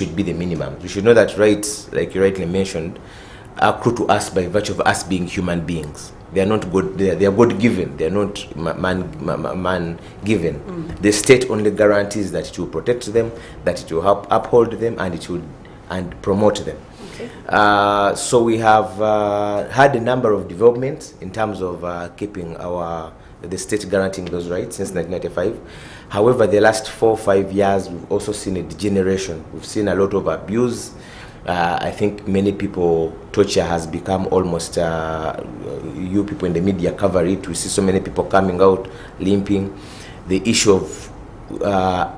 should be the minimum. We should know that rights, like you rightly mentioned, accrue to us by virtue of us being human beings. They are not good. They are God given. They are not man given. The state only guarantees that it will protect them, that it will help uphold them, and it will promote them. Okay. So we have had a number of developments in terms of keeping the state guaranteeing those rights since 1995. However, the last 4 or 5 years, we've also seen a degeneration. We've seen a lot of abuse. I think many people, torture has become almost, you people in the media cover it. We see so many people coming out limping. The issue of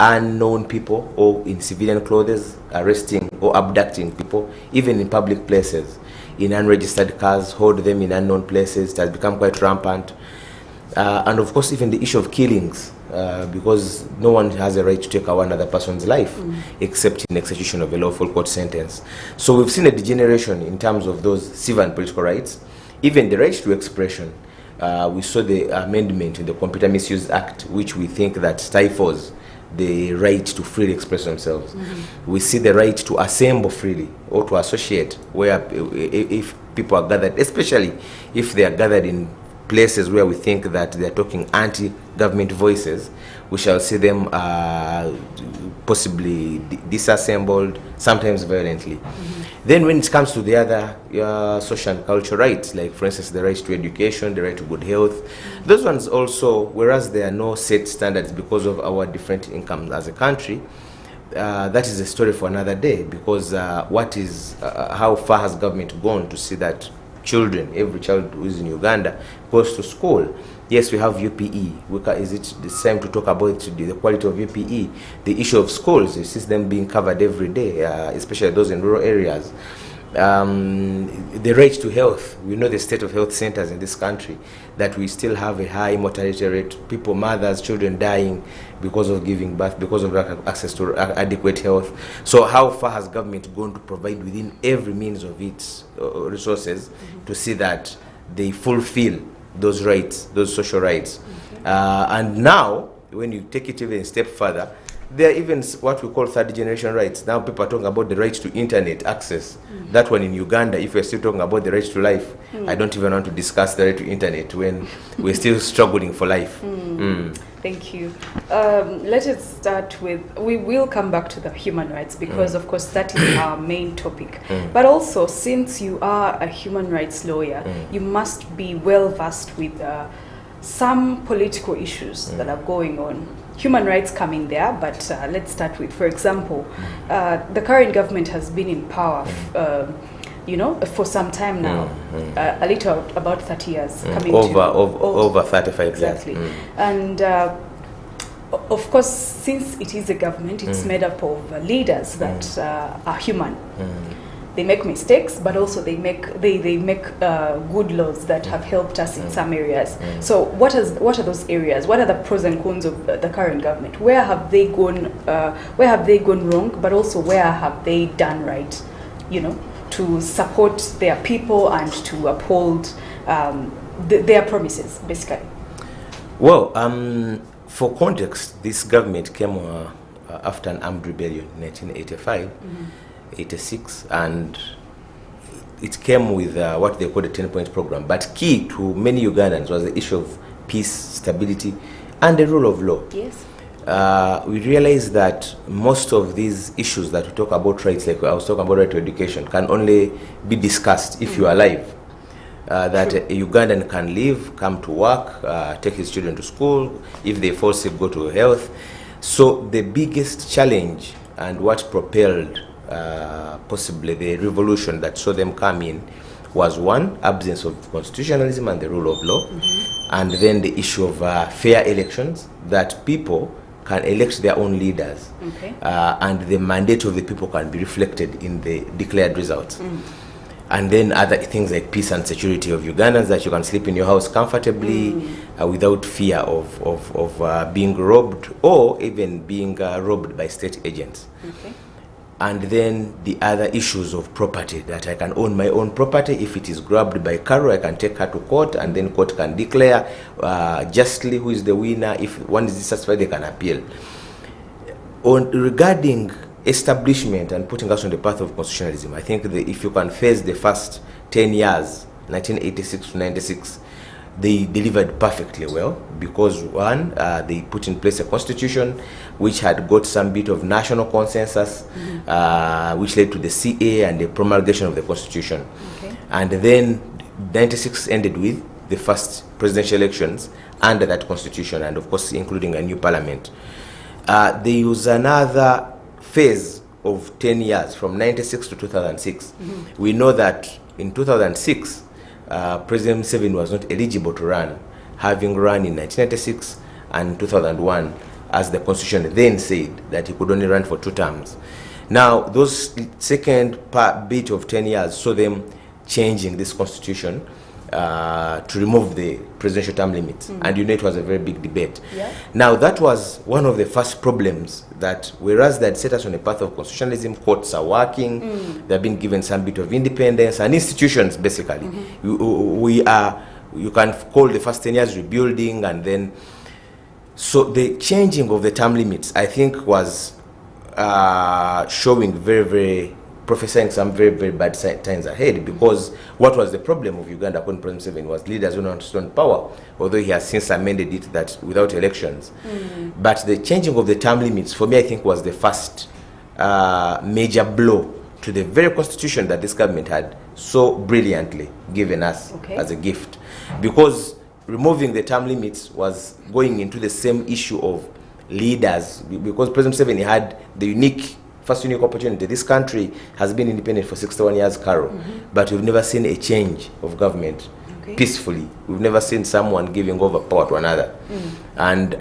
unknown people or in civilian clothes arresting or abducting people, even in public places, in unregistered cars, hold them in unknown places. It has become quite rampant. And of course, even the issue of killings, because no one has a right to take away another person's life except in execution of a lawful court sentence. So we've seen a degeneration in terms of those civil and political rights, even the right to expression. We saw the amendment in the Computer Misuse Act, which we think that stifles the right to freely express themselves. We see the right to assemble freely or to associate, where if people are gathered, especially if they are gathered in places where we think that they are talking anti-government voices, we shall see them possibly disassembled, sometimes violently. Then when it comes to the other social and cultural rights, like for instance the right to education, the right to good health, those ones also, whereas there are no set standards because of our different incomes as a country, that is a story for another day, because how far has government gone to see that every child who is in Uganda goes to school? Yes, we have UPE. Is it the same to talk about the quality of UPE? The issue of schools, you see them being covered every day, especially those in rural areas. The right to health. We know the state of health centers in this country, that we still have a high mortality rate, mothers, children dying because of giving birth, because of lack of access to adequate health. So how far has government gone to provide within every means of its resources to see that they fulfill those rights, those social rights? And now, when you take it even a step further, there are even what we call third generation rights. Now people are talking about the right to internet access. That one in Uganda, if we're still talking about the right to life, I don't even want to discuss the right to internet when we're still struggling for life. Thank you. Let us start with, we will come back to the human rights because of course that is our main topic. But also, since you are a human rights lawyer, you must be well versed with some political issues that are going on. Human rights come in there, but let's start with, for example, the current government has been in power for some time now, a little about 30 years, coming over 35 exactly. And of course, since it is a government, it's made up of leaders that are human. They make mistakes, but also they make good laws that have helped us in some areas. So what are those areas? What are the pros and cons of the current government? Where have they gone? Where have they gone wrong? But also where have they done right? To support their people and to uphold their promises, basically. Well, for context, this government came after an armed rebellion in 1985. 86, and it came with what they called a 10-point program. But key to many Ugandans was the issue of peace, stability, and the rule of law. Yes. We realized that most of these issues that we talk about rights, like I was talking about right to education, can only be discussed if you are alive. That a Ugandan can live, come to work, take his children to school, if they fall sick, go to health. So the biggest challenge and what propelled possibly the revolution that saw them come in was one, absence of constitutionalism and the rule of law, and then the issue of fair elections, that people can elect their own leaders, and the mandate of the people can be reflected in the declared results. And then other things like peace and security of Ugandans, that you can sleep in your house comfortably without fear of being robbed or even being robbed by state agents. And then the other issues of property, that I can own my own property. If it is grabbed by Carol, I can take her to court, and then court can declare justly who is the winner. If one is dissatisfied, they can appeal. Regarding establishment and putting us on the path of constitutionalism. I think if you can face the first 10 years, 1986 to 96, they delivered perfectly well, because one, they put in place a constitution which had got some bit of national consensus, which led to the CA and the promulgation of the constitution. Okay. And then 96 ended with the first presidential elections under that constitution, and of course including a new parliament. There was another phase of 10 years from 96 to 2006. We know that in 2006, President Museveni was not eligible to run, having run in 1996 and 2001, as the constitution then said that he could only run for 2 terms. Now, those second bit of 10 years saw them changing this constitution to remove the presidential term limits, and you know it was a very big debate. Yeah. Now, that was one of the first problems, that whereas they had set us on a path of constitutionalism, courts are working, they've been given some bit of independence, and institutions basically. You can call the first 10 years rebuilding, and then so the changing of the term limits, I think, was showing prophesying some very bad times ahead, because what was the problem of Uganda according to President Museveni was leaders who understood power, although he has since amended it that without elections. But the changing of the term limits, for me, I think, was the first major blow to the very constitution that this government had so brilliantly given us as a gift, because removing the term limits was going into the same issue of leaders, because President Museveni had the first unique opportunity. This country has been independent for 61 years, Carol, but we've never seen a change of government peacefully. We've never seen someone giving over power to another. And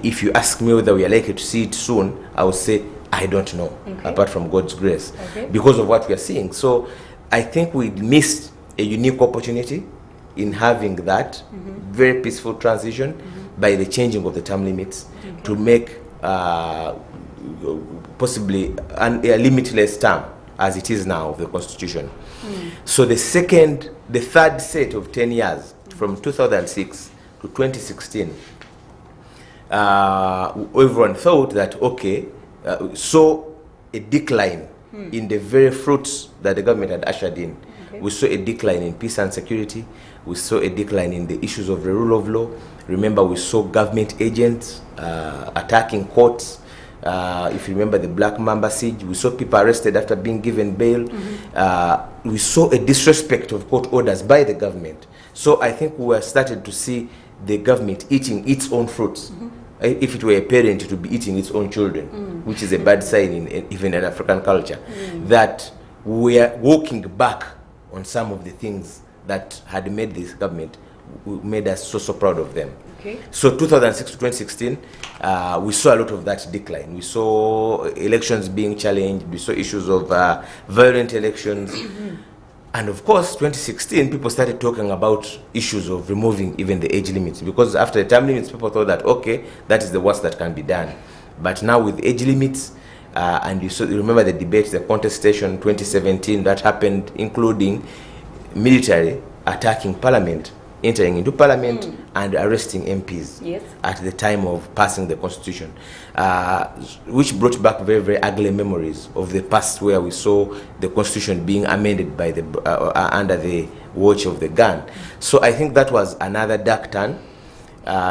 if you ask me whether we are likely to see it soon, I would say I don't know, apart from God's grace, because of what we are seeing. So I think we missed a unique opportunity in having that very peaceful transition by the changing of the term limits to make possibly a limitless term, as it is now, of the constitution. So the third set of 10 years, from 2006 to 2016, everyone thought that, saw a decline in the very fruits that the government had ushered in. We saw a decline in peace and security. We saw a decline in the issues of the rule of law. Remember, we saw government agents attacking courts. If you remember the Black Mamba siege, we saw people arrested after being given bail. We saw a disrespect of court orders by the government. So I think we were started to see the government eating its own fruits. If it were a parent, it would be eating its own children, which is a bad sign even in African culture. That we are walking back on some of the things that had made this government, made us so proud of them. So 2006 to 2016, we saw a lot of that decline. We saw elections being challenged. We saw issues of violent elections. And of course, 2016, people started talking about issues of removing even the age limits, because after the term limits, people thought that, that is the worst that can be done. But now with age limits, and you remember the debate, the contestation 2017 that happened, including military attacking parliament, entering into parliament and arresting MPs at the time of passing the constitution, which brought back very ugly memories of the past, where we saw the constitution being amended by under the watch of the gun. So I think that was another dark turn,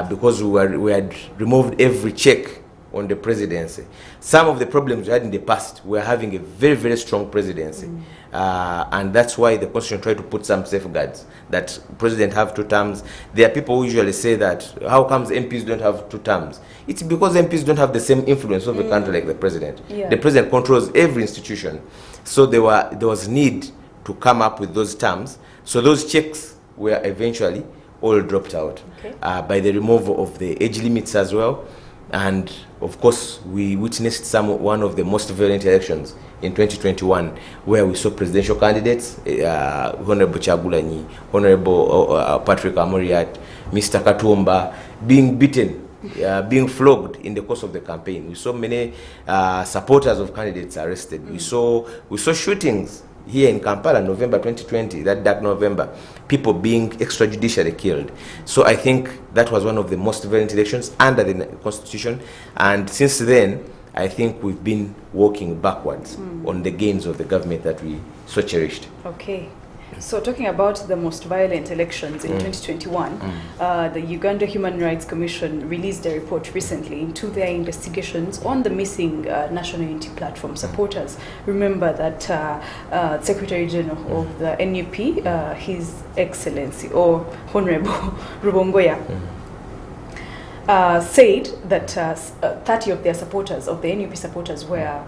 because we had removed every check on the presidency. Some of the problems we had in the past, we are having a very strong presidency. And that's why the constitution tried to put some safeguards, that president have 2 terms. There are people who usually say that, how comes MPs don't have 2 terms? It's because MPs don't have the same influence over the country like the president. The president controls every institution. So there was need to come up with those terms. So those checks were eventually all dropped out by the removal of the age limits as well. And of course, we witnessed one of the most violent elections in 2021, where we saw presidential candidates, Honorable Chagulanyi, Honorable Patrick Amuriat, Mr. Katumba, being beaten, being flogged in the course of the campaign. We saw many supporters of candidates arrested. We saw shootings here in Kampala, November 2020, that dark November, people being extrajudicially killed. So I think that was one of the most violent elections under the Constitution. And since then, I think we've been walking backwards on the gains of the government that we so cherished. Okay. So talking about the most violent elections in 2021, the Uganda Human Rights Commission released a report recently into their investigations on the missing National Unity Platform supporters. Remember that Secretary General of the NUP, His Excellency or Honorable Rubongoya, said that 30 of their supporters, of the NUP supporters, were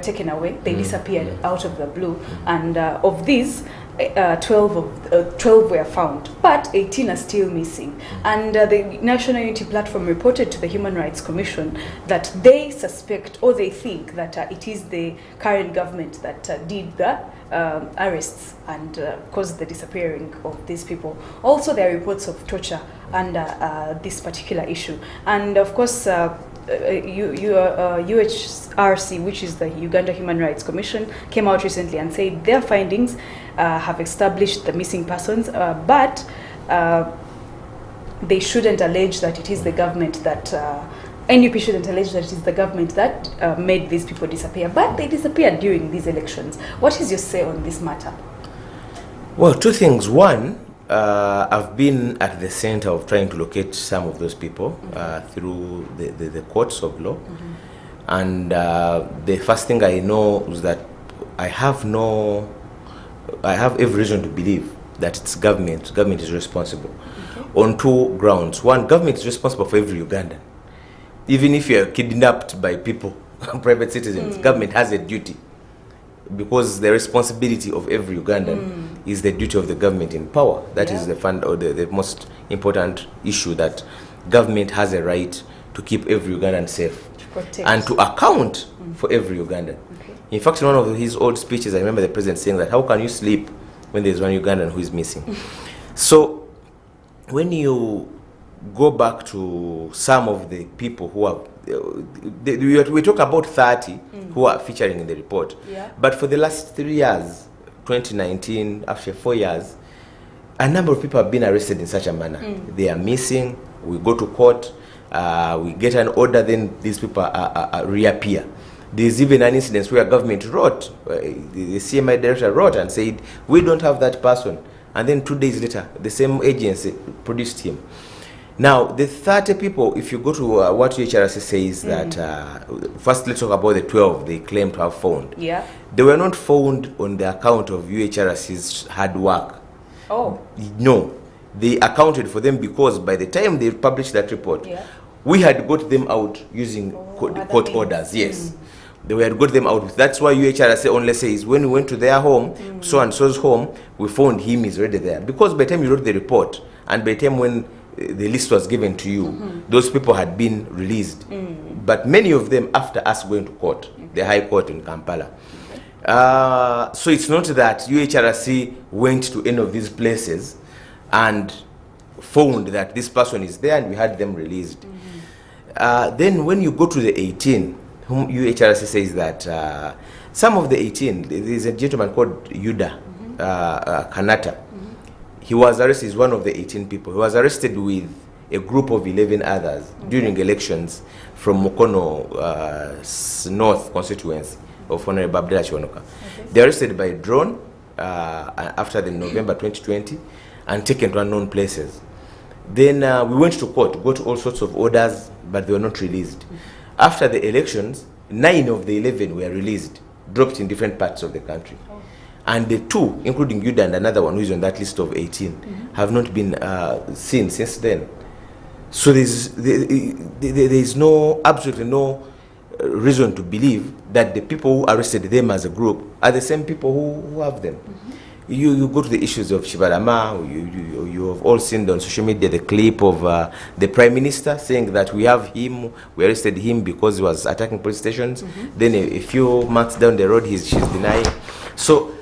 taken away. They disappeared out of the blue, and of these 12 were found, but 18 are still missing. And the National Unity Platform reported to the Human Rights Commission that they suspect, or they think that it is the current government that did the arrests and caused the disappearing of these people. Also, there are reports of torture under this particular issue, and of course UHRC, which is the Uganda Human Rights Commission, came out recently and said their findings have established the missing persons, but they shouldn't allege that it is the government that NUP shouldn't allege that it is the government that made these people disappear, but they disappeared during these elections. What is your say on this matter? Well, two things. One, I've been at the center of trying to locate some of those people through the courts of law. And the first thing I know is that I have every reason to believe that it's government is responsible on two grounds. One, government is responsible for every Ugandan. Even if you're kidnapped by people, private citizens, government has a duty, because the responsibility of every Ugandan is the duty of the government in power. That is the most important issue, that government has a right to keep every Ugandan safe and to account for every Ugandan. In fact, in one of his old speeches, I remember the president saying that, how can you sleep when there's one Ugandan who is missing? So when you go back to some of the people who are, we talk about 30 who are featuring in the report, but for the last 3 years, 2019, after 4 years, a number of people have been arrested in such a manner. They are missing, we go to court, we get an order, then these people reappear. There's even an incident where government wrote, the CMI director wrote and said, we don't have that person. And then 2 days later, the same agency produced him. Now, the 30 people, if you go to what UHRC says, that first let's talk about the 12 they claim to have found. They were not found on the account of UHRC's hard work. No, they accounted for them because by the time they published that report, we had got them out using court orders. They had got them out. That's why UHRC only says when we went to their home, so and so's home, we found him is already there. Because by the time you wrote the report and by the time when the list was given to you, those people had been released. But many of them after us going to court, the High Court in Kampala. So it's not that UHRC went to any of these places and found that this person is there and we had them released. Then when you go to the 18, whom UHRC says that some of the 18, there is a gentleman called Yuda Kanata. He was arrested, he's one of the 18 people. He was arrested with a group of 11 others during elections from Mukono North constituency of Honorable Abdullah Chiwanuka. They were arrested by drone after the November 2020 and taken to unknown places. Then we went to court, got all sorts of orders, but they were not released. After the elections, 9 of the 11 were released, dropped in different parts of the country. And the 2, including Yuda and another one who is on that list of 18, have not been seen since then. So there is absolutely no reason to believe that the people who arrested them as a group are the same people who have them. You go to the issues of Shibalama, you have all seen on social media the clip of the Prime Minister saying that we arrested him because he was attacking police stations. Then a few months down the road, she's denying. So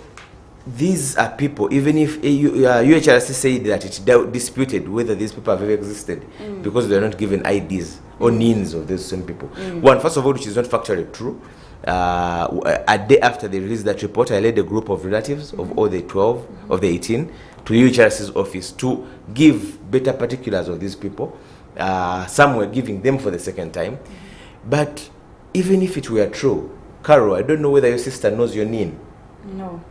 these are people, even if UHRC said that it disputed whether these people have ever existed because they are not given IDs or names of those same people. One, first of all, which is not factually true. A day after they released that report, I led a group of relatives of all the 12 of the 18 to UHRC's office to give better particulars of these people. Some were giving them for the second time. But even if it were true, Carol, I don't know whether your sister knows your name. No.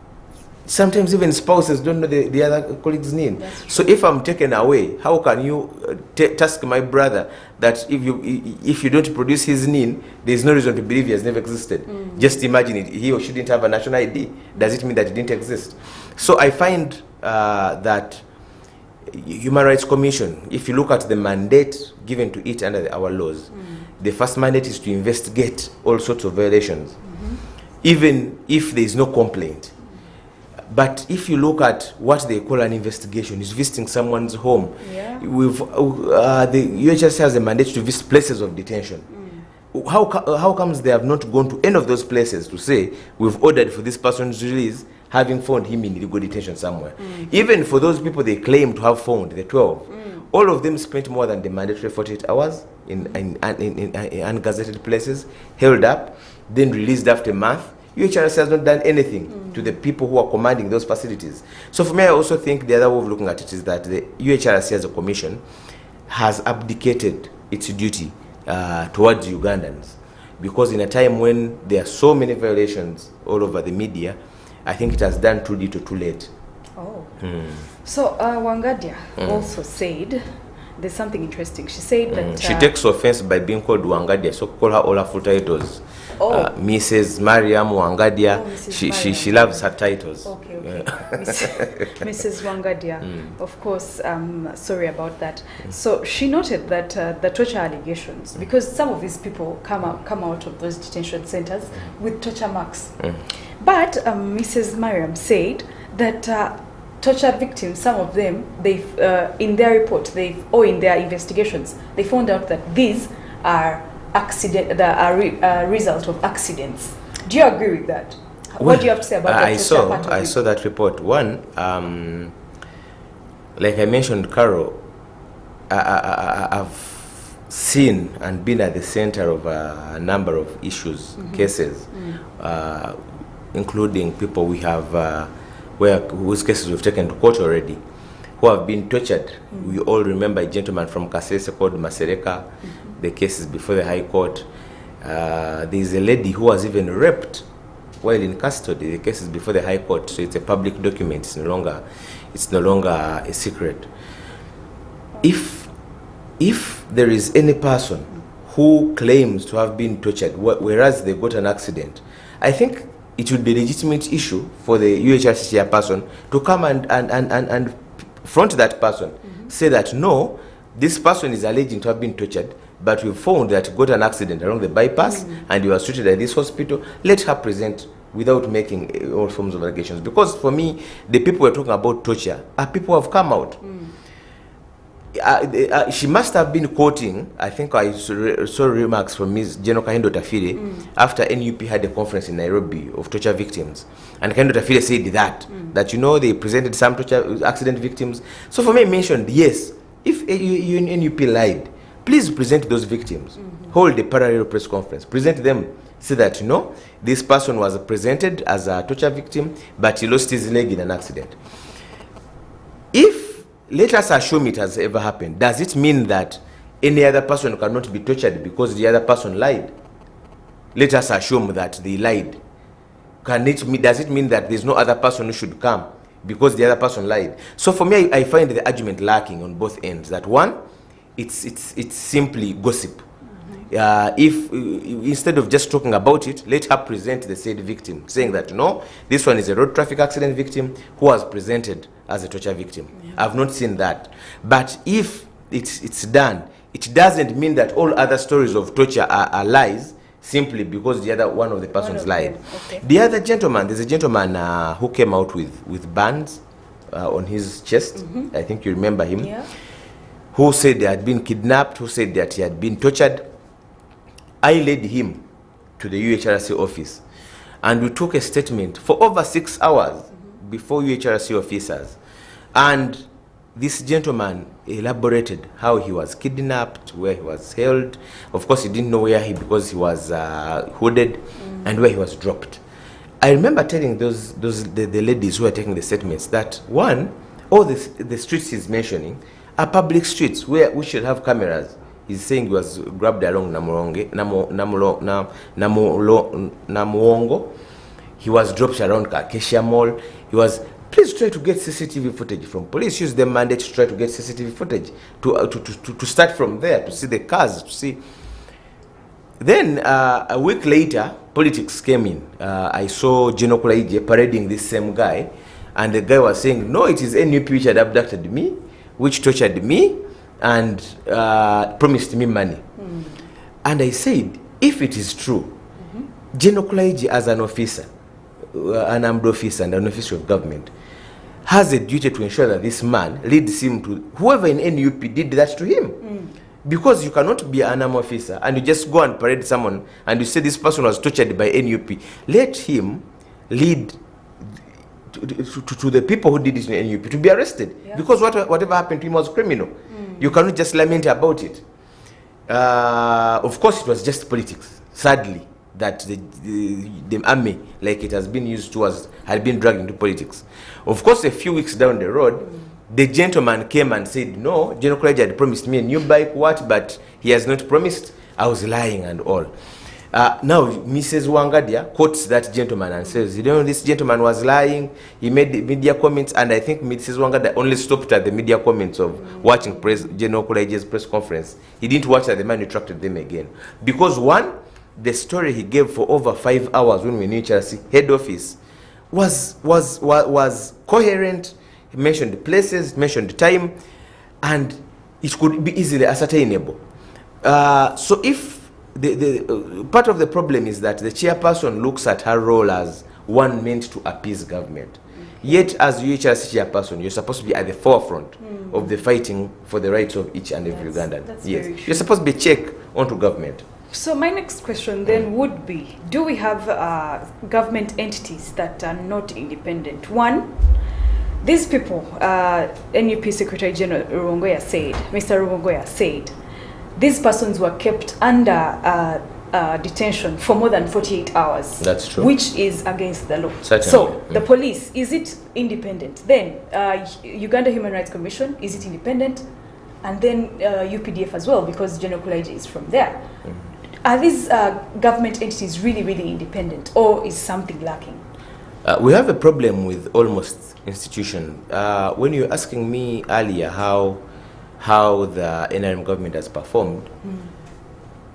Sometimes even spouses don't know the other colleague's name. That's So if I'm taken away, how can you task my brother that if you don't produce his name, there's no reason to believe he has never existed? Just imagine it. He or she didn't have a national ID. Does it mean that he didn't exist? So I find that Human Rights Commission, if you look at the mandate given to it under our laws, the first mandate is to investigate all sorts of violations, even if there is no complaint. But if you look at what they call an investigation, is visiting someone's home. Yeah. The UHRC has a mandate to visit places of detention. How comes they have not gone to any of those places to say, we've ordered for this person's release, having found him in illegal detention somewhere? Even for those people they claim to have found, the 12, all of them spent more than the mandatory 48 hours in ungazetted places, held up, then released after a month. UHRC has not done anything to the people who are commanding those facilities. So for me, I also think the other way of looking at it is that the UHRC as a commission has abdicated its duty towards Ugandans, because in a time when there are so many violations all over the media, I think it has done too little too late. Oh. So Wangadia also said, there's something interesting. She said that... she takes offense by being called Wangadia, so call her all her full titles. Mrs. Mariam Wangadia. She loves her titles. Okay. Mrs. Wangadia. Of course, sorry about that. So she noted that the torture allegations, because some of these people come out of those detention centers with torture marks. But Mrs. Mariam said that torture victims, some of them, they've in their report, or in their investigations, they found out that these are result of accidents. Do you agree with that? What do you have to say about that? I saw that report. One, like I mentioned, Carol, I've seen and been at the center of a number of issues, cases, including people we have whose cases we've taken to court already, who have been tortured. We all remember a gentleman from Kasese called Masereka. The cases before the High Court. There is a lady who was even raped while in custody. The cases before the High Court. So it's a public document. It's no longer a secret. If there is any person who claims to have been tortured, whereas they got an accident, I think it would be a legitimate issue for the UHRC chairperson to come and front that person, say that no, this person is alleging to have been tortured, but we found that he got an accident along the bypass and he was treated at this hospital. Let her present without making all forms of allegations. Because for me, the people we're talking about torture are people who have come out. She must have been quoting, I think I saw remarks from Ms. General Kahindo Tafire after NUP had a conference in Nairobi of torture victims. And Kahindo Tafire said that they presented some torture accident victims. So for me, I mentioned, yes, if NUP lied, please present those victims. Hold a parallel press conference. Present them. Say that, this person was presented as a torture victim, but he lost his leg in an accident. Let us assume it has ever happened. Does it mean that any other person cannot be tortured because the other person lied? Let us assume that they lied. Does it mean that there's no other person who should come because the other person lied? So for me, I find the argument lacking on both ends. That one, it's simply gossip. If instead of just talking about it, let her present the said victim, saying that no, this one is a road traffic accident victim who was presented as a torture victim. I've not seen that. But if it's done, it doesn't mean that all other stories of torture are lies, simply because the other one of the persons lied. Okay. The other gentleman, there's a gentleman who came out with bands on his chest. I think you remember him. Who said they had been kidnapped, who said that he had been tortured. I led him to the UHRC office, and we took a statement for over 6 hours before UHRC officers. And this gentleman elaborated how he was kidnapped, where he was held. Of course, he didn't know because he was hooded, and where he was dropped. I remember telling the ladies who were taking the statements that all the streets he's mentioning are public streets where we should have cameras. He's saying he was grabbed along Namuongo. He was dropped around Acacia Mall. He was, please try to get CCTV footage from police. Use the mandate to try to get CCTV footage to start from there, to see the cars, to see. Then a week later, politics came in. I saw Geno Kulaije parading this same guy, and the guy was saying, no, it is NUP which had abducted me, which tortured me, and promised me money. And I said, if it is true, Geno Kulaije as an officer, an armed officer and an officer of government, has a duty to ensure that this man leads him to whoever in NUP did that to him. Because you cannot be an armed officer and you just go and parade someone and you say this person was tortured by NUP. Let him lead to the people who did it in NUP to be arrested. Yeah. Because whatever happened to him was criminal. You cannot just lament about it. Of course, it was just politics, sadly, that the army, like it has been used to, had been dragged into politics. Of course, a few weeks down the road, the gentleman came and said, no, Geno Kulaije had promised me a new bike, but he has not promised. I was lying and all. Now, Mrs. Wangadia quotes that gentleman and says, this gentleman was lying. He made the media comments, and I think Mrs. Wangadia only stopped at the media comments of watching Geno Kulaije's press conference. He didn't watch that the man retracted them again. Because one, the story he gave for over 5 hours when we were in UHRC head office was coherent. He mentioned the places, mentioned the time, and it could be easily ascertainable. So if the part of the problem is that the chairperson looks at her role as one meant to appease government. Yet, as UHRC chairperson, you're supposed to be at the forefront of the fighting for the rights of each and every Ugandan. Yes, you're supposed to be a check onto government. So my next question then would be, do we have government entities that are not independent? One, these people, NUP Secretary General Mr. Rugongoya said, these persons were kept under detention for more than 48 hours. That's true. Which is against the law. Certainly. So the police, is it independent? Then Uganda Human Rights Commission, is it independent? And then UPDF as well, because Geno Kulaije is from there. Are these government entities really, really independent, or is something lacking? We have a problem with almost institution. When you were asking me earlier how the NRM government has performed,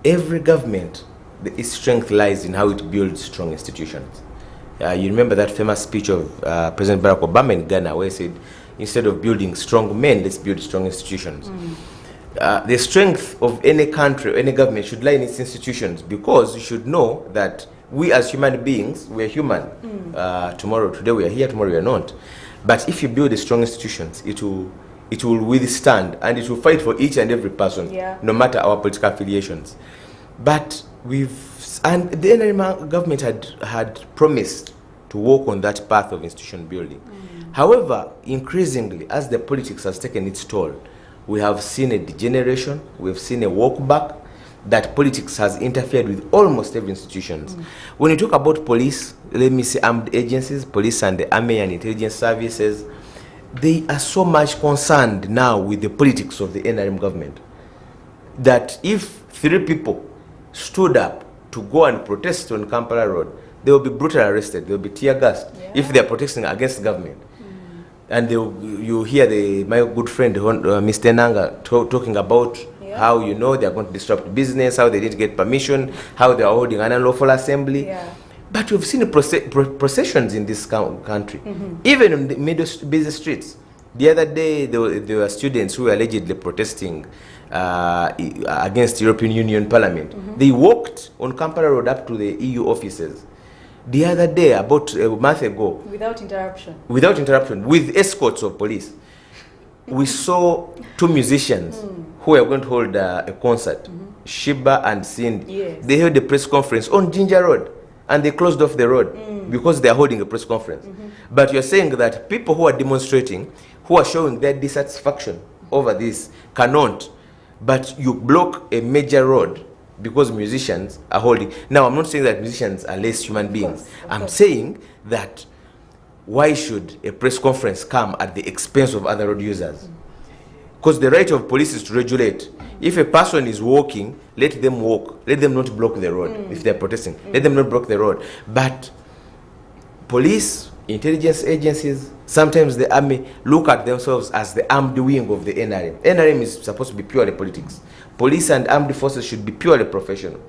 every government, its strength lies in how it builds strong institutions. You remember that famous speech of President Barack Obama in Ghana, where he said, instead of building strong men, let's build strong institutions. The strength of any country, any government should lie in its institutions, because you should know that we as human beings, we are human. Today we are here, tomorrow we are not. But if you build the strong institutions, it will withstand, and it will fight for each and every person, no matter our political affiliations. But the NRM government had promised to walk on that path of institution building. However, increasingly, as the politics has taken its toll, we have seen a degeneration, we've seen a walk back, that politics has interfered with almost every institution. When you talk about police, let me say armed agencies, police and the army and intelligence services, they are so much concerned now with the politics of the NRM government that if 3 people stood up to go and protest on Kampala Road, they will be brutally arrested, they will be tear gassed if they are protesting against the government. And you hear my good friend Mr. Nanga talking about how they are going to disrupt business, how they didn't get permission, how they are holding an unlawful assembly. But we've seen processions in this country, even in the busy streets. The other day, there were students who were allegedly protesting against the European Union Parliament. They walked on Kampala Road up to the EU offices. The other day, about a month ago, without interruption, with escorts of police, we saw 2 musicians who were going to hold a concert, Shiba and Cindy. They held a press conference on Ginger Road, and they closed off the road because they are holding a press conference. But you're saying that people who are demonstrating, who are showing their dissatisfaction over this, cannot, but you block a major road because musicians are holding. Now, I'm not saying that musicians are less human beings. I'm saying that why should a press conference come at the expense of other road users? Because the right of police is to regulate. If a person is walking, let them walk. Let them not block the road. If they're protesting, let them not block the road. But police, intelligence agencies, sometimes the army look at themselves as the armed wing of the NRM. NRM is supposed to be purely politics. Police and armed forces should be purely professional.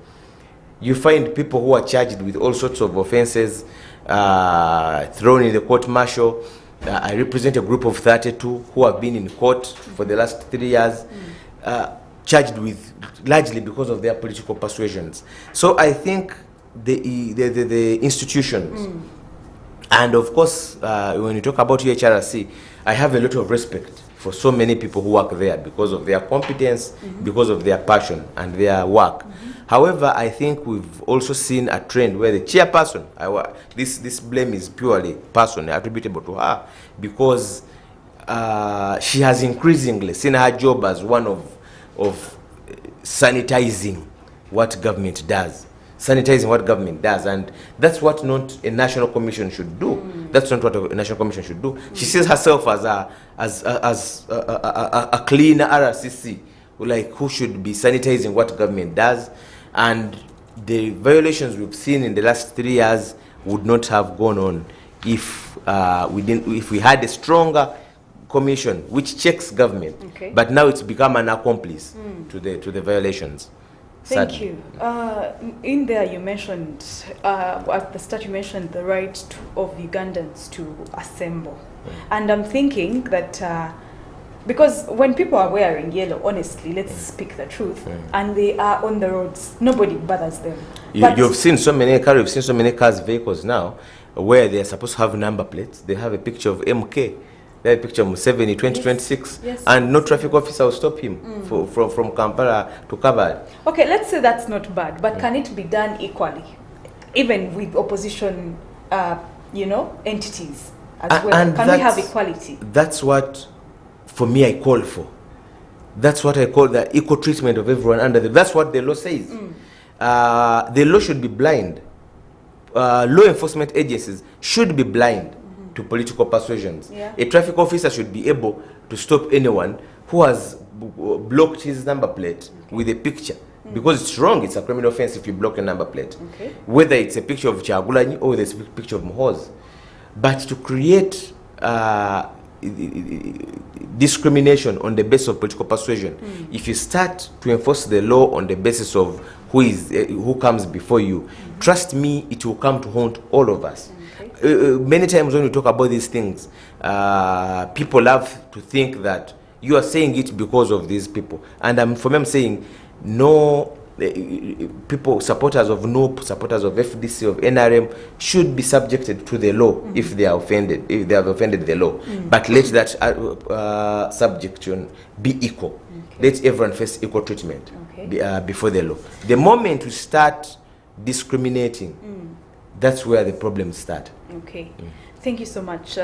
You find people who are charged with all sorts of offenses, thrown in the court martial. I represent a group of 32 who have been in court for the last 3 years, charged with largely because of their political persuasions. So I think the institutions, and of course, when you talk about UHRC, I have a lot of respect for so many people who work there because of their competence, because of their passion and their work. However, I think we've also seen a trend where the chairperson, this blame is purely personal, attributable to her, because she has increasingly seen her job as one of sanitizing what government does. And that's what not a national commission should do. That's not what a national commission should do. She sees herself as a cleaner RRCC, like who should be sanitizing what government does. And the violations we've seen in the last 3 years would not have gone on if we had a stronger commission which checks government. Okay. But now it's become an accomplice to the violations. Thank you. In there you mentioned, at the start you mentioned the right of Ugandans to assemble. And I'm thinking that because when people are wearing yellow, honestly, let's speak the truth, and they are on the roads, nobody bothers them. You've seen so many cars, vehicles now, where they are supposed to have number plates. They have a picture of MK. They have a picture of Museveni 2026, yes. And no traffic officer will stop him from Kampala to Kabale. Okay, let's say that's not bad, but can it be done equally, even with opposition, entities as well? Can we have equality? That's what, for me, I call for. That's what I call the equal treatment of everyone under that's what the law says. The law should be blind. Law enforcement agencies should be blind to political persuasions. Yeah. A traffic officer should be able to stop anyone who has blocked his number plate with a picture. Because it's wrong, it's a criminal offense if you block a number plate. Okay. Whether it's a picture of Chagulanyi or it's a picture of Muhoozi. But to create discrimination on the basis of political persuasion, if you start to enforce the law on the basis of who comes before you, trust me, it will come to haunt all of us. Many times when we talk about these things, people love to think that you are saying it because of these people. And for me, I'm saying no. People, supporters of NUP, supporters of FDC, of NRM, should be subjected to the law if they are offended, if they have offended the law. But let that subjection be equal. Let everyone face equal treatment before the law. The moment we start discriminating, that's where the problems start. Okay. Thank you so much,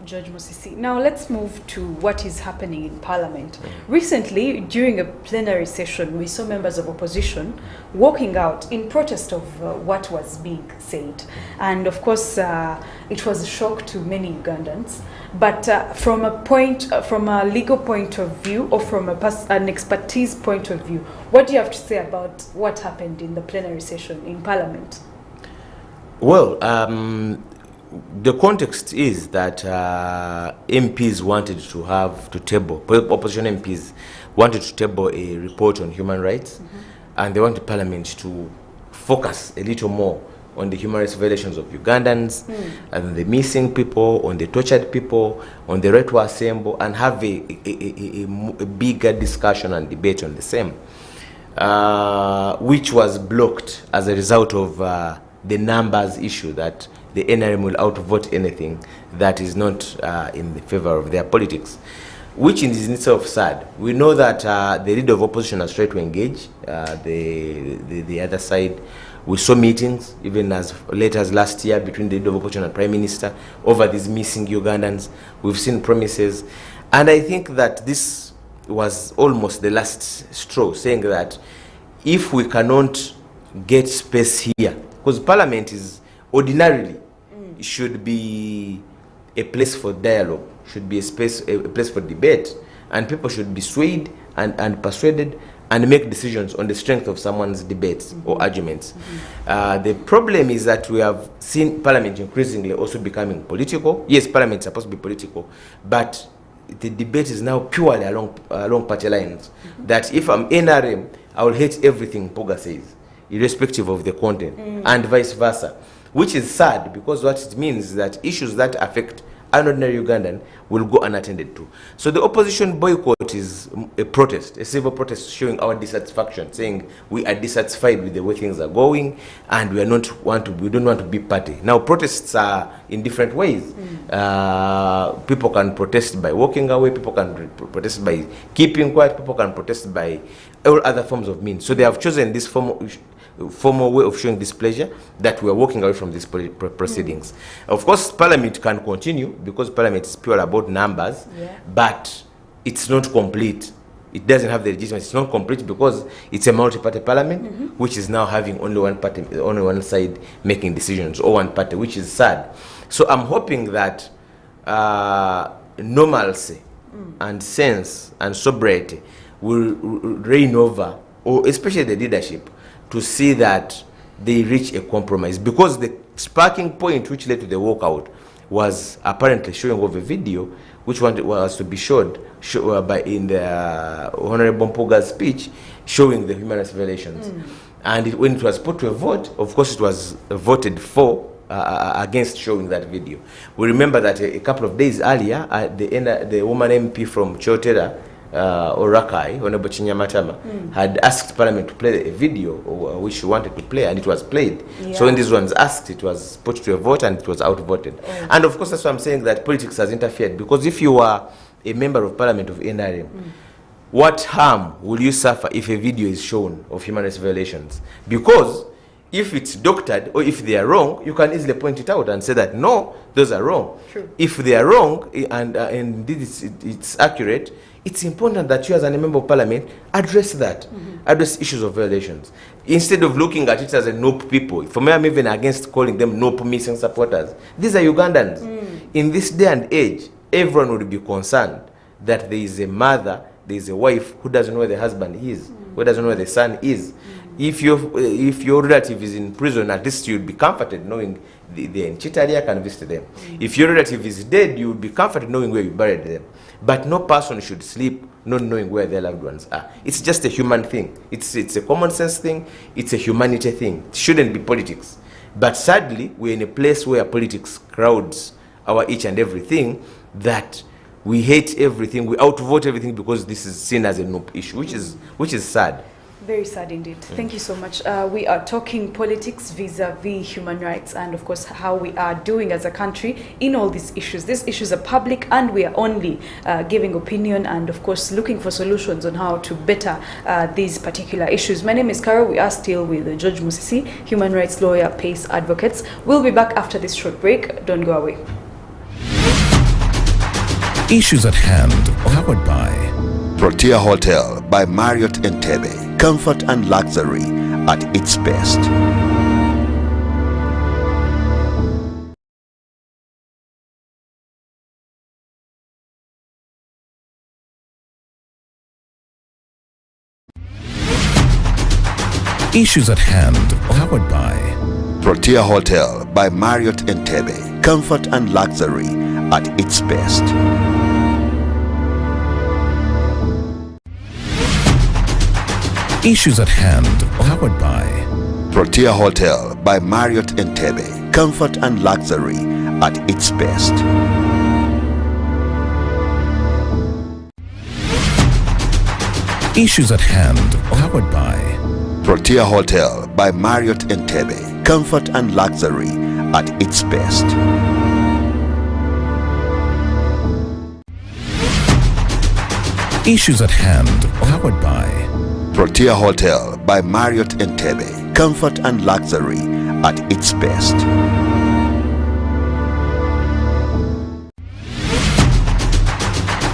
Judge Musisi. Now let's move to what is happening in Parliament. Recently, during a plenary session, we saw members of opposition walking out in protest of what was being said. And of course, it was a shock to many Ugandans. But from a legal point of view, or from an expertise point of view, what do you have to say about what happened in the plenary session in Parliament? Well, the context is that MPs wanted to table, opposition MPs wanted to table a report on human rights, and they wanted Parliament to focus a little more on the human rights violations of Ugandans, and the missing people, on the tortured people, on the right to assemble, and have a bigger discussion and debate on the same, which was blocked as a result of the numbers issue, that the NRM will outvote anything that is not in the favor of their politics, which is in itself sad. We know that the leader of opposition has tried to engage the other side. We saw meetings, even as late as last year, between the leader of opposition and Prime Minister over these missing Ugandans. We've seen promises. And I think that this was almost the last straw, saying that if we cannot get space here, because Parliament is ordinarily should be a place for dialogue, should be a place for debate, and people should be swayed and persuaded and make decisions on the strength of someone's debates or arguments. The problem is that we have seen Parliament increasingly also becoming political. Yes, Parliament is supposed to be political, but the debate is now purely along party lines. That if I'm NRM, I will hate everything Poga says, irrespective of the content, and vice versa, which is sad, because what it means is that issues that affect an ordinary Ugandan will go unattended to. So the opposition boycott is a protest, a civil protest showing our dissatisfaction, saying we are dissatisfied with the way things are going, and we don't want to be party. Now protests are in different ways. People can protest by walking away, people can protest by keeping quiet, people can protest by all other forms of means. So they have chosen this formal way of showing displeasure, that we are walking away from these proceedings. Of course, Parliament can continue, because Parliament is pure about numbers, but it's not complete. It doesn't have the legitimacy. It's not complete because it's a multi-party parliament, which is now having only one party, only one side making decisions, or one party, which is sad. So I'm hoping that normalcy and sense and sobriety will reign over, or especially the leadership, to see that they reach a compromise, because the sparking point which led to the walkout was apparently showing of a video which was to be showed by in the Honorable Mpuga's speech, showing the human rights violations. And when it was put to a vote, of course it was voted for, against showing that video. We remember that a couple of days earlier, the woman MP from Chotera, Orakai, Honorable Chinyamatama, had asked Parliament to play a video which she wanted to play, and it was played. So when these ones asked, it was put to a vote, and it was outvoted. And of course, that's why I'm saying that politics has interfered, because if you are a member of Parliament of NRM, what harm will you suffer if a video is shown of human rights violations? Because if it's doctored, or if they are wrong, you can easily point it out and say that no, those are wrong. True. If they are wrong and indeed it's accurate, it's important that you as a member of Parliament address that, address issues of violations, instead of looking at it as a nope people. For me, I'm even against calling them nope missing supporters. These are Ugandans. In this day and age, everyone would be concerned that there is a mother, there is a wife who doesn't know where the husband is, who doesn't know where the son is. If your relative is in prison, at least you'd be comforted knowing they're in Chitalia, can visit them. If your relative is dead, you would be comforted knowing where you buried them. But no person should sleep not knowing where their loved ones are. It's just a human thing. It's a common sense thing. It's a humanity thing. It shouldn't be politics. But sadly, we're in a place where politics crowds our each and everything, that we hate everything, we outvote everything, because this is seen as a nope issue, which is sad. Very sad indeed. Thank you so much. We are talking politics vis-a-vis human rights, and of course how we are doing as a country in all these issues. These issues are public, and we are only giving opinion and of course looking for solutions on how to better these particular issues. My name is Carol. We are still with George Musisi, human rights lawyer, PACE advocates. We'll be back after this short break. Don't go away. Issues at hand, powered by Protea Hotel by Marriott Entebbe. Comfort and luxury at its best. Issues at hand, powered by Protea Hotel by Marriott Entebbe. Comfort and luxury at its best. Issues at hand, powered by Protea Hotel by Marriott Entebbe. Comfort and luxury at its best. Issues at hand, powered by Protea Hotel by Marriott Entebbe. Comfort and luxury at its best. Issues at hand, powered by Protea Hotel by Marriott Entebbe. Comfort and luxury at its best.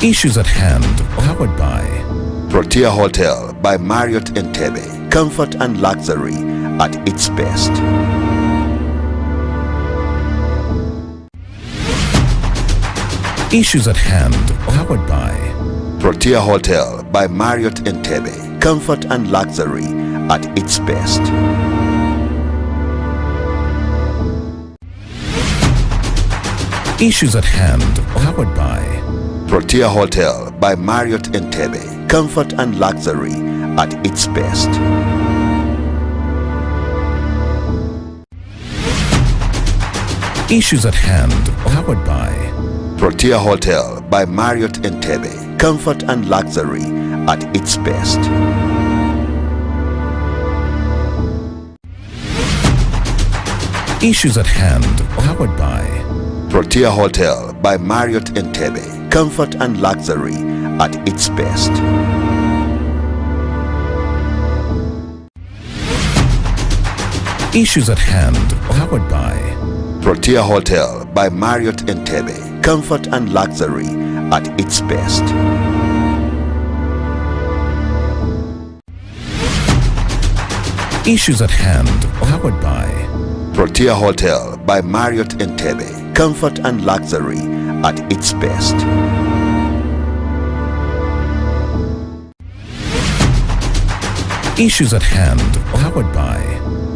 Issues at hand, powered by Protea Hotel by Marriott Entebbe. Comfort and luxury at its best. Issues at hand, powered by Protea Hotel by Marriott Entebbe. Comfort and luxury at its best. Issues at hand, powered by Protea Hotel by Marriott Entebbe. Comfort and luxury at its best. Issues at hand, powered by Protea Hotel by Marriott Entebbe. Comfort and luxury at its best. Issues at hand, powered by Protea Hotel by Marriott Entebbe. Comfort and luxury at its best. Issues at hand, powered by Protea Hotel by Marriott Entebbe. Comfort and luxury at its best. Issues at hand, powered by Protea Hotel by Marriott Entebbe. Comfort and luxury at its best. Issues at hand, powered by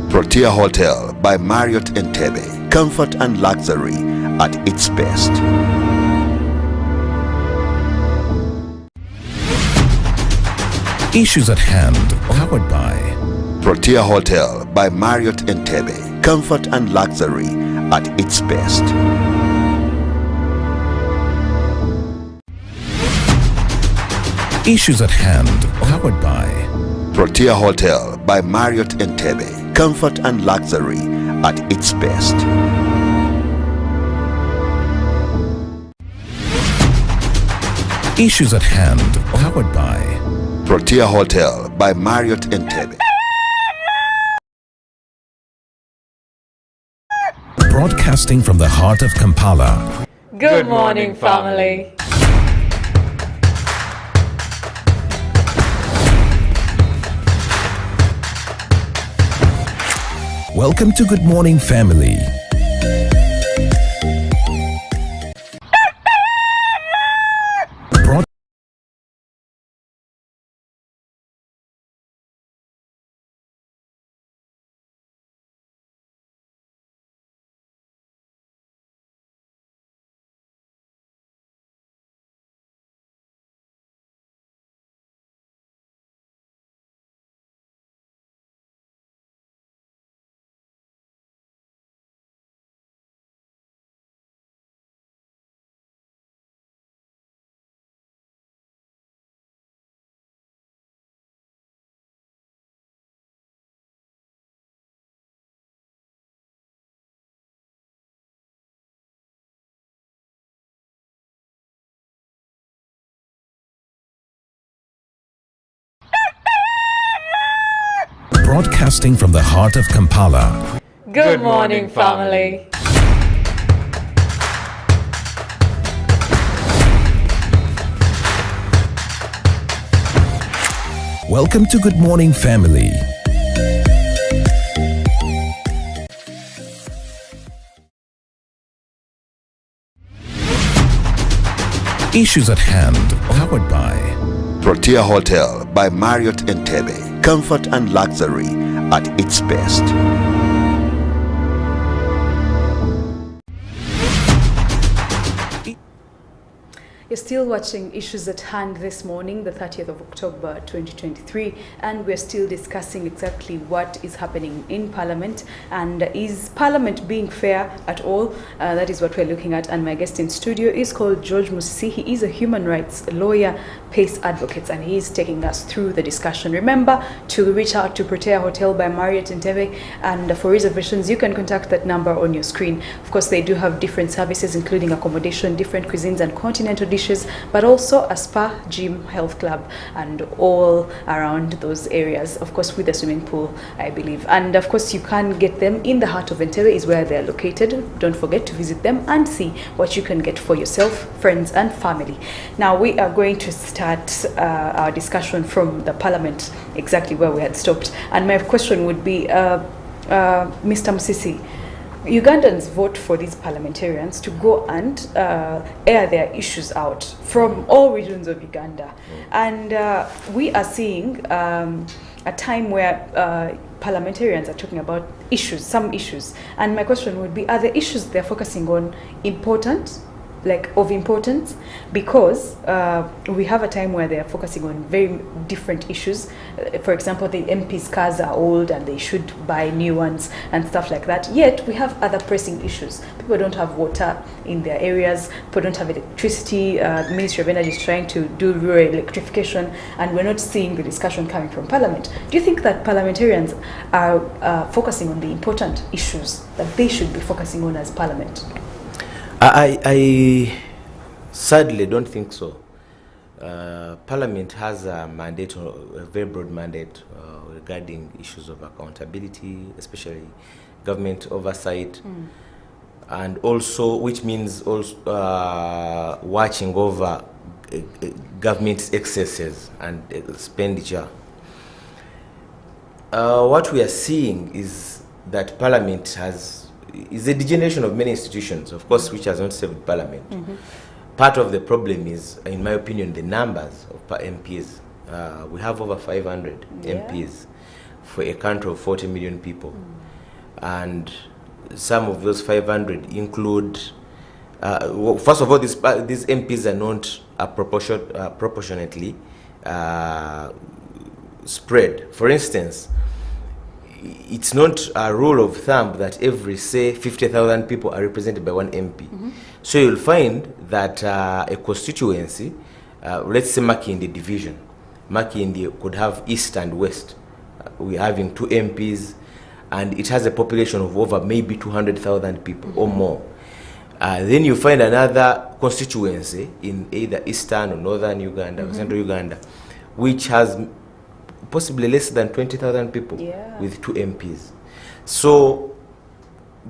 Protea Hotel by Marriott Entebbe. Comfort and luxury at its best. Issues at hand, powered by Protea Hotel by Marriott Entebbe. Comfort and luxury at its best. Issues at hand, powered by Protea Hotel by Marriott Entebbe. Comfort and luxury at its best. Issues at hand, powered by Protea Hotel by Marriott Entebbe. Broadcasting from the heart of Kampala. Good morning, family. Welcome to Good Morning Family. Broadcasting from the heart of Kampala. Good morning, family. Welcome to Good Morning Family. Issues at hand, powered by Protea Hotel by Marriott Entebbe. Comfort and luxury at its best. You're still watching Issues at Hand this morning, the 30th of October 2023, and we're still discussing exactly what is happening in Parliament, and is Parliament being fair at all? That is what we're looking at, and my guest in studio is called George Musisi. He is a human rights lawyer, PACE advocate, and he is taking us through the discussion. Remember to reach out to Protea Hotel by Marriott Entebbe, and for reservations you can contact that number on your screen. Of course, they do have different services including accommodation, different cuisines and continental dishes, but also a spa, gym, health club, and all around those areas, of course with a swimming pool, I believe. And of course you can get them in the heart of Entebbe, is where they're located. Don't forget to visit them and see what you can get for yourself, friends and family. Now we are going to start our discussion from the Parliament, exactly where we had stopped, and my question would be, Mr. Musisi, Ugandans vote for these parliamentarians to go and air their issues out from all regions of Uganda. And we are seeing a time where parliamentarians are talking about issues, some issues. And my question would be, are the issues they're focusing on important? Like of importance, because we have a time where they are focusing on very different issues. For example, the MPs' cars are old and they should buy new ones and stuff like that. Yet we have other pressing issues. People don't have water in their areas. People don't have electricity. The Ministry of Energy is trying to do rural electrification, and we're not seeing the discussion coming from Parliament. Do you think that parliamentarians are focusing on the important issues that they should be focusing on as Parliament? I sadly don't think so. Parliament has a mandate, a very broad mandate regarding issues of accountability, especially government oversight, and also, which means also watching over government excesses and expenditure. What we are seeing is that Parliament is a degeneration of many institutions, of course, which has not served Parliament. Part of the problem is, in my opinion, the numbers of MPs. We have over 500 MPs for a country of 40 million people. And some of those 500 include, well, first of all, these MPs are not proportionately spread. For instance, it's not a rule of thumb that every, say, 50,000 people are represented by one MP. So you'll find that a constituency, let's say Makindi division, Makindi could have east and west. We're having 2 MPs, and it has a population of over maybe 200,000 people or more. Then you find another constituency in either eastern or northern Uganda or central Uganda, which has possibly less than 20,000 people with 2 MPs. So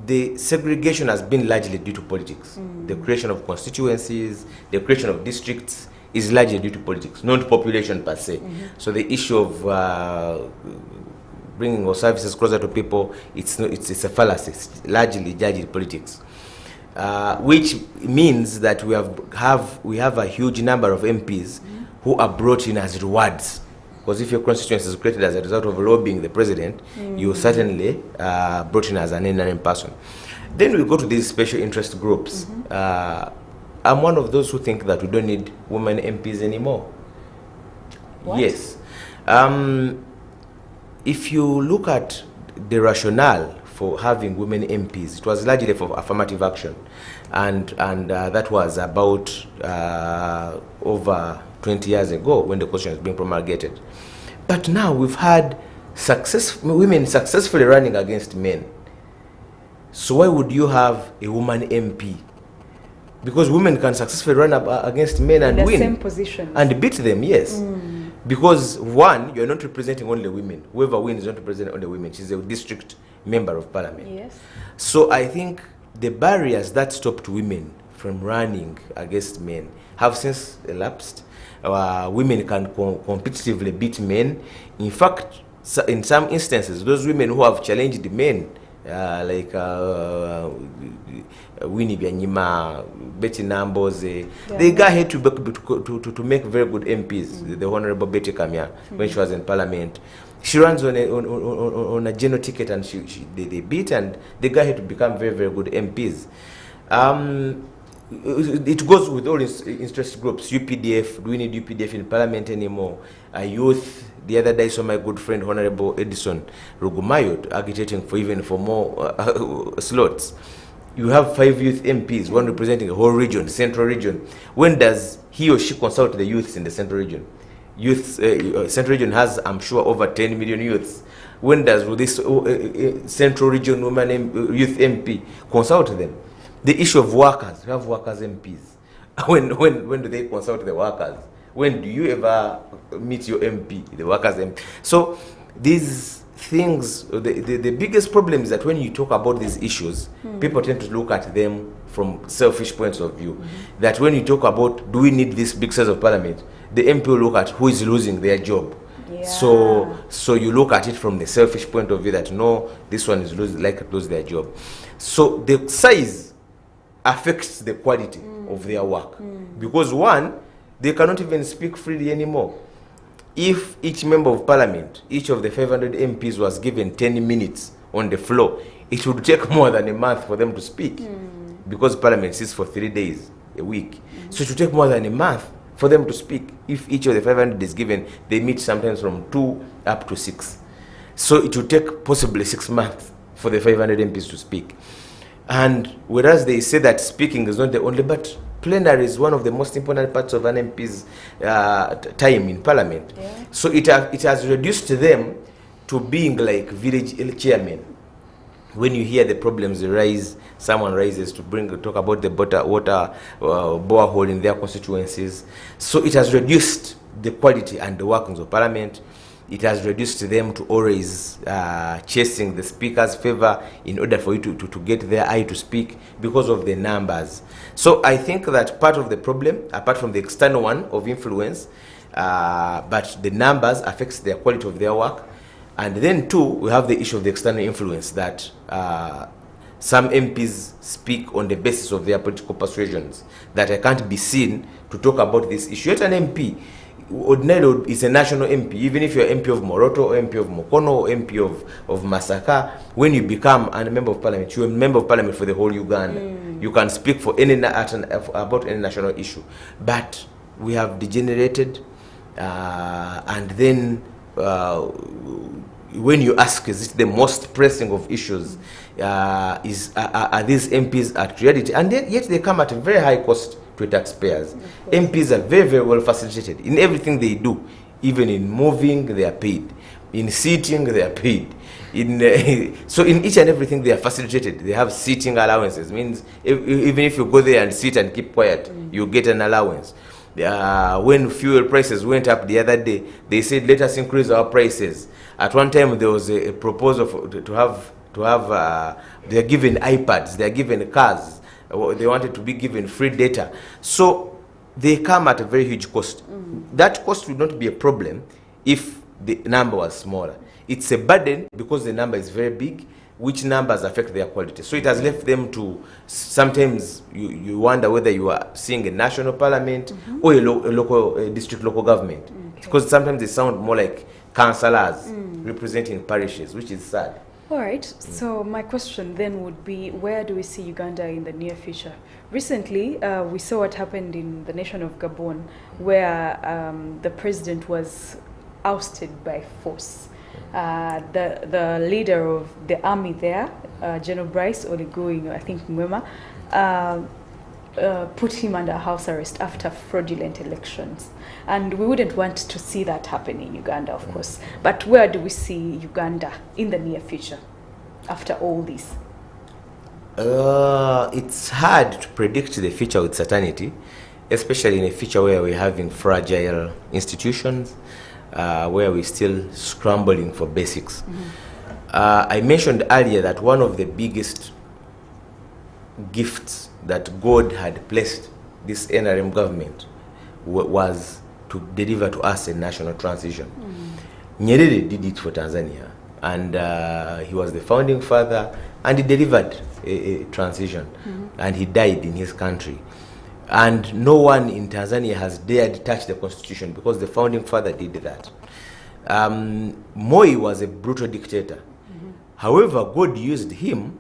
the segregation has been largely due to politics. The creation of constituencies, the creation of districts is largely due to politics, not population per se. So the issue of bringing our services closer to people, it's a fallacy. It's largely politics, which means that we have a huge number of MPs who are brought in as rewards. Because if your constituency is created as a result of lobbying the president, you certainly brought in as an NRM person. Then we go to these special interest groups. I'm one of those who think that we don't need women MPs anymore. What? Yes. If you look at the rationale for having women MPs, it was largely for affirmative action. And that was about over 20 years ago when the question was being promulgated. But now we've had women successfully running against men. So why would you have a woman MP? Because women can successfully run against men and win. In the same position. And beat them, yes. Because one, you're not representing only women. Whoever wins is not representing only women. She's a district member of parliament. Yes. So I think the barriers that stopped women from running against men have since elapsed. Women can competitively beat men. In fact, in some instances, those women who have challenged men, like Winnie Byanyima, Betty Namboze, they got ahead to make very good MPs. The Honorable Betty Kamya, when she was in Parliament, she runs on a general ticket, and they beat, and they got ahead to become very, very good MPs. It goes with all interest groups. UPDF, do we need UPDF in Parliament anymore? Youth, the other day I saw my good friend Honorable Edison Rugumayo agitating for more slots. You have 5 youth MPs, one representing a whole region, the central region. When does he or she consult the youths in the central region? Central region has, I'm sure, over 10 million youths. When does this central region woman youth MP consult them? The issue of workers, we have workers MPs. When do they consult the workers? When do you ever meet your MP, the workers MP? So these things, the biggest problem is that when you talk about these issues, people tend to look at them from selfish points of view. That when you talk about, do we need this big size of parliament, the MP will look at who is losing their job. Yeah. So you look at it from the selfish point of view that no, this one is likely to lose their job. So the size affects the quality of their work, because one, they cannot even speak freely anymore. If each member of parliament, each of the 500 MPs was given 10 minutes on the floor, it would take more than a month for them to speak, because parliament sits for 3 days a week. So it would take more than a month for them to speak. If each of the 500 is given, they meet sometimes from 2 up to 6. So it would take possibly 6 months for the 500 MPs to speak. And whereas they say that speaking is not the only, but plenary is one of the most important parts of an MP's time in parliament. Yeah. So it has reduced them to being like village chairmen. When you hear the problems arise, someone rises to talk about the water borehole in their constituencies. So it has reduced the quality and the workings of parliament. It has reduced them to always chasing the speaker's favor in order for you to get their eye to speak because of the numbers. So I think that part of the problem, apart from the external one of influence, but the numbers affects their quality of their work. And then two, we have the issue of the external influence that some MPs speak on the basis of their political persuasions, that I can't be seen to talk about this issue. Yet an MP, ordinarily is a national MP, even if you're MP of Moroto or MP of Mokono or MP of Masaka, when you become a member of parliament, you're a member of parliament for the whole Uganda. You can speak for about any national issue. But we have degenerated, and then when you ask, is it the most pressing of issues, are these MPs at reality? And yet they come at a very high cost to taxpayers. MPs are very, very well facilitated in everything they do. Even in moving, they are paid. In seating, they are paid. So in each and everything, they are facilitated. They have seating allowances. Means even if you go there and sit and keep quiet, you get an allowance. When fuel prices went up the other day, they said, let us increase our prices. At one time, there was a proposal to have they are given iPads, they are given cars. They wanted to be given free data. So they come at a very huge cost. That cost would not be a problem if the number was smaller. It's a burden because the number is very big, which numbers affect their quality. So it has left them to, sometimes you wonder whether you are seeing a national parliament or a district local government. Because sometimes they sound more like councillors representing parishes, which is sad. All right, so my question then would be, where do we see Uganda in the near future? Recently, we saw what happened in the nation of Gabon, where the president was ousted by force. The leader of the army there, General Brice Oligui, I think Mwema, put him under house arrest after fraudulent elections. And we wouldn't want to see that happen in Uganda, of course. But where do we see Uganda in the near future after all this? It's hard to predict the future with certainty, especially in a future where we're having fragile institutions, where we're still scrambling for basics. I mentioned earlier that one of the biggest gifts that God had placed this NRM government was to deliver to us a national transition. Nyerere did it for Tanzania, and he was the founding father, and he delivered a transition, and he died in his country. And no one in Tanzania has dared touch the constitution because the founding father did that. Moi was a brutal dictator. However, God used him,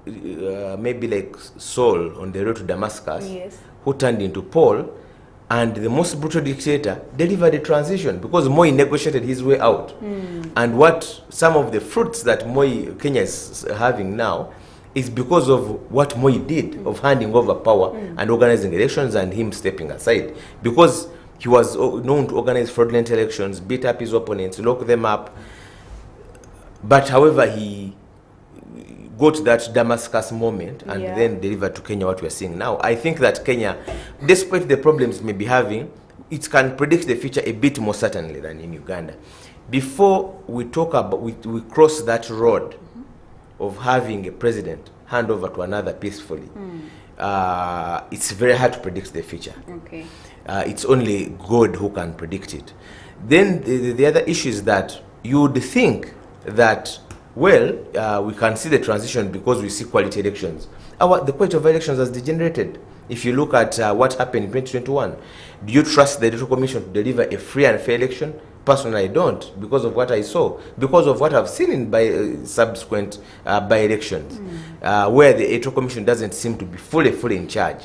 maybe like Saul on the road to Damascus, who turned into Paul, and the most brutal dictator delivered a transition because Moi negotiated his way out. And what some of the fruits that Kenya is having now is because of what Moi did of handing over power and organizing elections and him stepping aside. Because he was known to organize fraudulent elections, beat up his opponents, lock them up. But however, he got that Damascus moment and then delivered to Kenya what we are seeing now. I think that Kenya, despite the problems it may be having, it can predict the future a bit more certainly than in Uganda. Before we talk about, we cross that road of having a president hand over to another peacefully, it's very hard to predict the future. It's only God who can predict it. Then the other issue is that you would think that, well, we can see the transition because we see quality elections. The quality of elections has degenerated. If you look at what happened in 2021, do you trust the Electoral Commission to deliver a free and fair election? Personally, I don't, because of what I saw, because of what I've seen in subsequent by-elections, where the Electoral Commission doesn't seem to be fully in charge.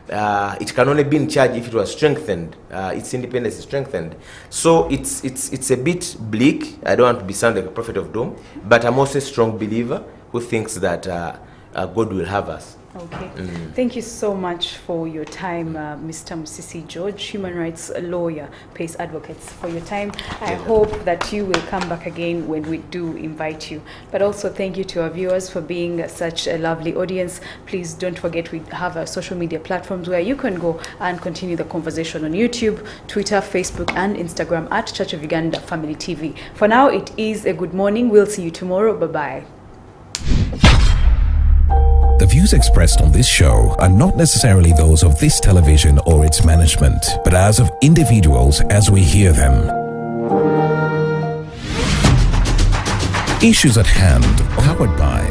It can only be in charge if it was strengthened, its independence is strengthened. So it's a bit bleak. I don't want to sound like a prophet of doom, but I'm also a strong believer who thinks that God will have us. Okay. Thank you so much for your time, Mr. Musisi George, human rights lawyer, PACE advocates, for your time. I hope that you will come back again when we do invite you. But also thank you to our viewers for being such a lovely audience. Please don't forget we have our social media platforms where you can go and continue the conversation on YouTube, Twitter, Facebook, and Instagram at Church of Uganda Family TV. For now, it is a good morning. We'll see you tomorrow. Bye-bye. The views expressed on this show are not necessarily those of this television or its management, but as of individuals as we hear them. Issues at hand, powered by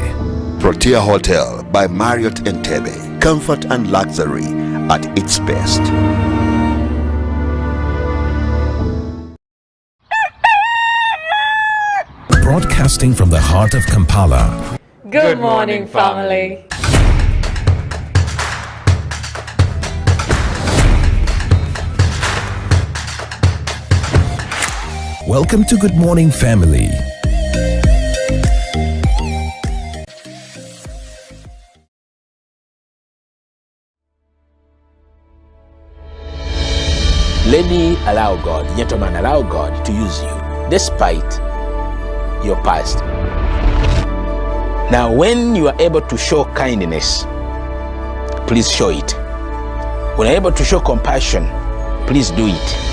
Protea Hotel by Marriott Entebbe. Comfort and luxury at its best. Broadcasting from the heart of Kampala. Good morning, family. Welcome to Good Morning Family. Lady, allow God, gentlemen, allow God to use you despite your past. Now, when you are able to show kindness, please show it. When you're able to show compassion, please do it.